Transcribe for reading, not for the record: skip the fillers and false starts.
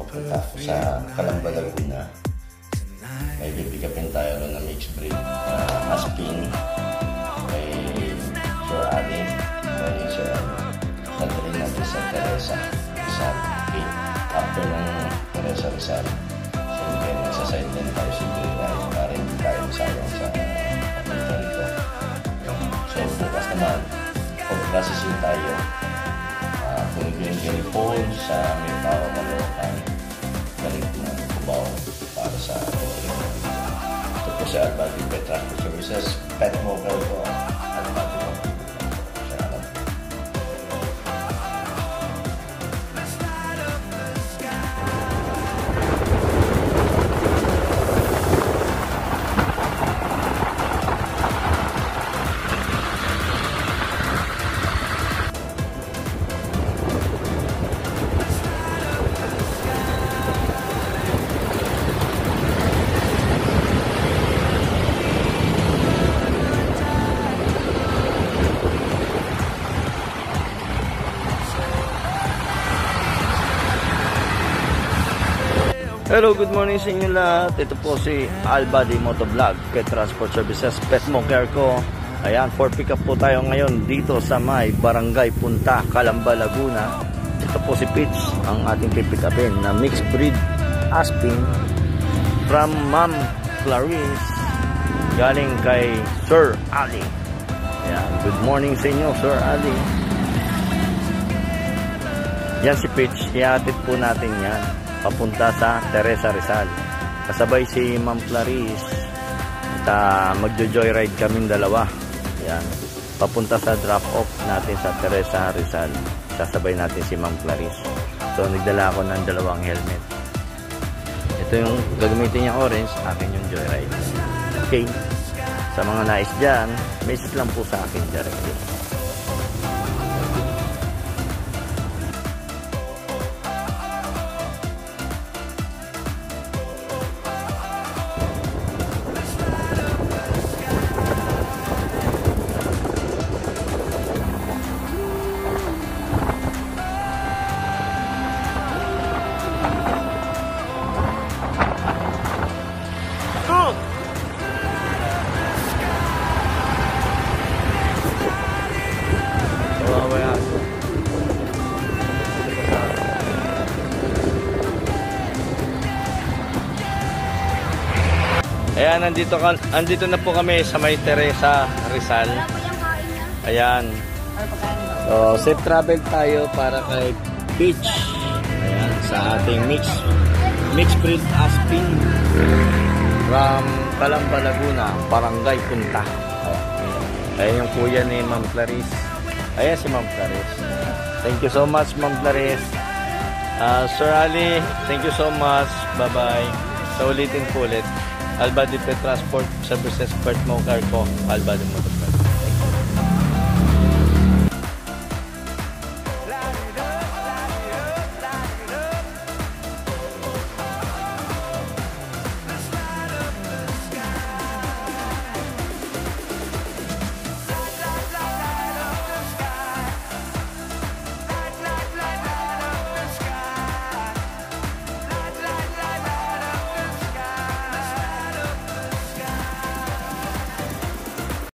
punta ako sa Calamba, Laguna. May pipikapin tayo ron na mixed breed Aspin. May Sir Ali. Morning Sir Ali. Nagdaling natin sa Teresa Rizal. Okay. After ng Teresa Rizal, siyempre nagsaside din tayo sa Joyride para hindi tayo sayang sa papunta rito. So bukas naman, pag-processing tayo. Kung yung phone sa may tao Malocan, balik ng Cubao para sa ito po sa Albati Pet Transport Services. Pet mobile ko, Albati po. Hello, good morning sa inyo lahat. Ito po si Albadi Motovlog, Pet Transport Services, Pet Mo Care ko. Ayan, for pick up po tayo ngayon dito sa may Barangay Punta, Calamba, Laguna. Ito po si Pitch, ang ating pick upin na mixed breed Aspin from Ma'am Clarice, galing kay Sir Ali. Ayan, good morning sa inyo, Sir Ali. Yan si Pitch, ihatid po natin yan papunta sa Teresa Rizal. Kasabay si Ma'am Clarice at magjo-joyride kaming dalawa. Yan. Papunta sa drop-off natin sa Teresa Rizal. Sasabay natin si Ma'am Clarice. So nagdala ako ng dalawang helmet. Ito yung gagamitin niya orange, akin yung joyride. Okay. Sa mga nais dyan, message lang po sa akin directly. Ayan, andito na po kami sa may Teresa Rizal. Ayan. So, safe travel tayo para kay Beach. Ayan, sa ating mixed breed Aspin from Calamba, Laguna, Barangay Punta. Ayan yung kuya ni Ma'am Clarice. Ayan si Ma'am Clarice. Thank you so much, Ma'am Clarice. Sir Ali, thank you so much. Bye-bye. So, ulitin po ulit. Albadi Pet Transport Services, Pet Mo Care ko, Albadi Motovlog.